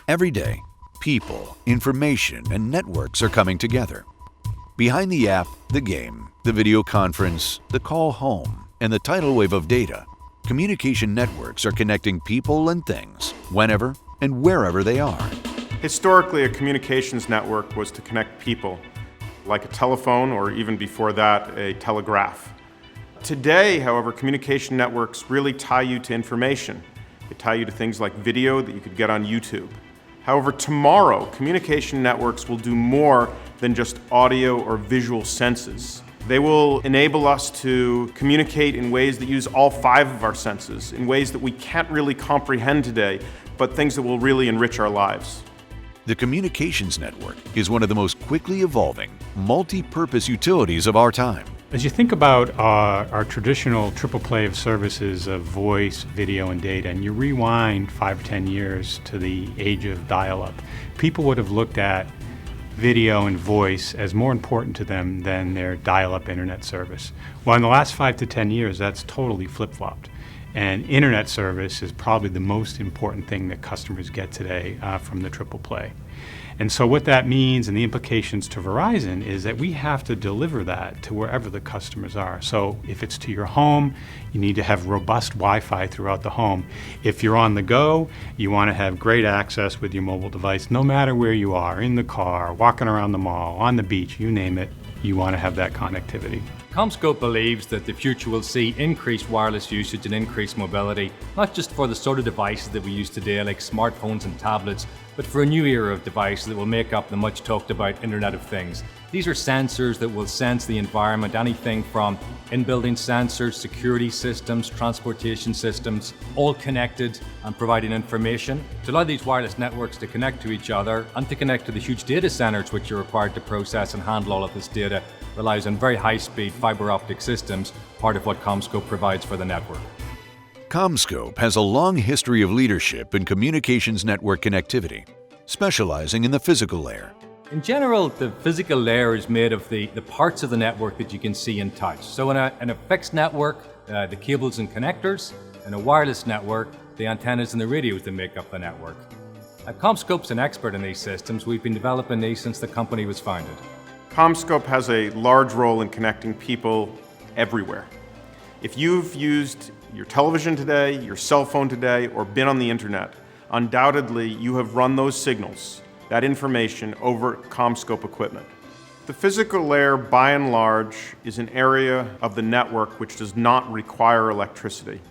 Every day, people, information, and networks are coming together. Behind the app, the game, the video conference, the call home, and the tidal wave of data, communication networks are connecting people and things whenever and wherever they are. Historically, a communications network was to connect people, like a telephone or even before that, a telegraph. Today, however, communication networks really tie you to information. They tie you to things like video that you could get on YouTube. However, tomorrow, communication networks will do more than just audio or visual senses. They will enable us to communicate in ways that use all 5 of our senses, in ways that we can't really comprehend today, but things that will really enrich our lives. The communications network is one of the most quickly evolving, multi-purpose utilities of our time. As you think about our traditional triple play of services of voice, video, and data, and you rewind 5 or 10 years to the age of dial-up, people would have looked at video and voice as more important to them than their dial-up internet service. Well, in the last 5 to 10 years, that's totally flip-flopped. And internet service is probably the most important thing that customers get today from the triple play. And so what that means and the implications to Verizon is that we have to deliver that to wherever the customers are. So if it's to your home, you need to have robust Wi-Fi throughout the home. If you're on the go, you want to have great access with your mobile device, no matter where you are, in the car, walking around the mall, on the beach, you name it, you want to have that connectivity. CommScope believes that the future will see increased wireless usage and increased mobility, not just for the sort of devices that we use today like smartphones and tablets, but for a new era of devices that will make up the much talked about Internet of Things. These are sensors that will sense the environment, anything from in-building sensors, security systems, transportation systems, all connected and providing information to allow these wireless networks to connect to each other and to connect to the huge data centers which are required to process and handle all of this data. Relies on very high-speed fiber optic systems, part of what CommScope provides for the network. CommScope has a long history of leadership in communications network connectivity, specializing in the physical layer. In general, the physical layer is made of the parts of the network that you can see and touch. So in a fixed network, the cables and connectors. In a wireless network, the antennas and the radios that make up the network. CommScope's an expert in these systems. We've been developing these since the company was founded. CommScope has a large role in connecting people everywhere. If you've used your television today, your cell phone today, or been on the internet, undoubtedly you have run those signals, that information, over CommScope equipment. The physical layer, by and large, is an area of the network which does not require electricity.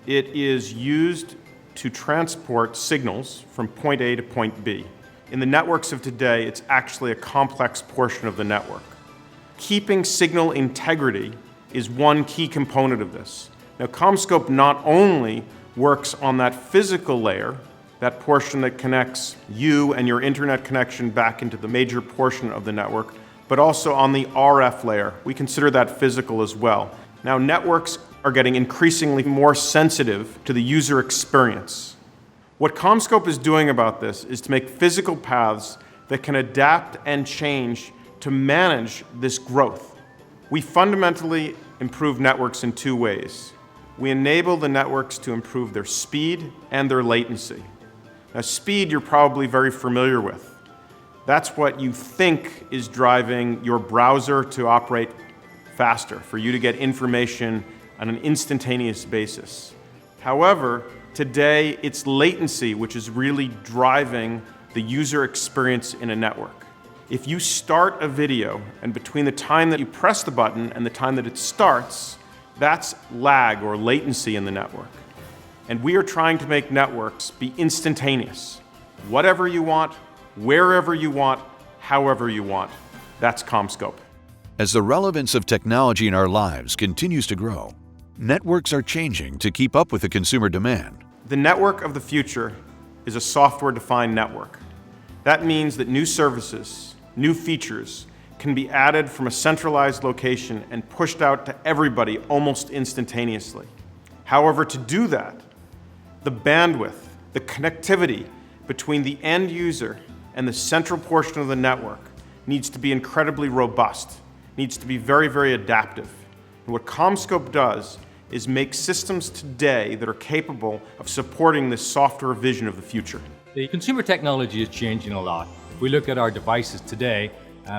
It is used to transport signals from point A to point B. In the networks of today, it's actually a complex portion of the network. Keeping signal integrity is one key component of this. Now, CommScope not only works on that physical layer, that portion that connects you and your internet connection back into the major portion of the network, but also on the RF layer. We consider that physical as well. Now, networks are getting increasingly more sensitive to the user experience. What CommScope is doing about this is to make physical paths that can adapt and change to manage this growth. We fundamentally improve networks in 2 ways. We enable the networks to improve their speed and their latency. Now, speed you're probably very familiar with. That's what you think is driving your browser to operate faster, for you to get information on an instantaneous basis. However, today, it's latency which is really driving the user experience in a network. If you start a video, and between the time that you press the button and the time that it starts, that's lag or latency in the network. And we are trying to make networks be instantaneous. Whatever you want, wherever you want, however you want. That's CommScope. As the relevance of technology in our lives continues to grow, networks are changing to keep up with the consumer demand. The network of the future is a software-defined network. That means that new services, new features, can be added from a centralized location and pushed out to everybody almost instantaneously. However, to do that, the bandwidth, the connectivity between the end user and the central portion of the network needs to be incredibly robust, needs to be very, very adaptive. And what CommScope does is make systems today that are capable of supporting this software vision of the future. The consumer technology is changing a lot. If we look at our devices today,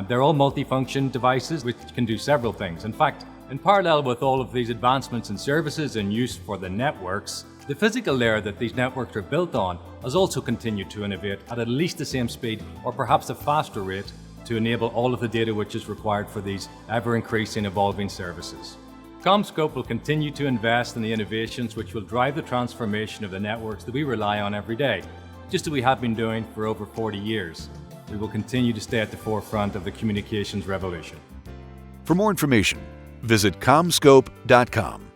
they're all multifunction devices which can do several things. In fact, in parallel with all of these advancements in services and use for the networks, the physical layer that these networks are built on has also continued to innovate at least the same speed or perhaps a faster rate to enable all of the data which is required for these ever-increasing, evolving services. CommScope will continue to invest in the innovations which will drive the transformation of the networks that we rely on every day, just as we have been doing for over 40 years. We will continue to stay at the forefront of the communications revolution. For more information, visit commscope.com.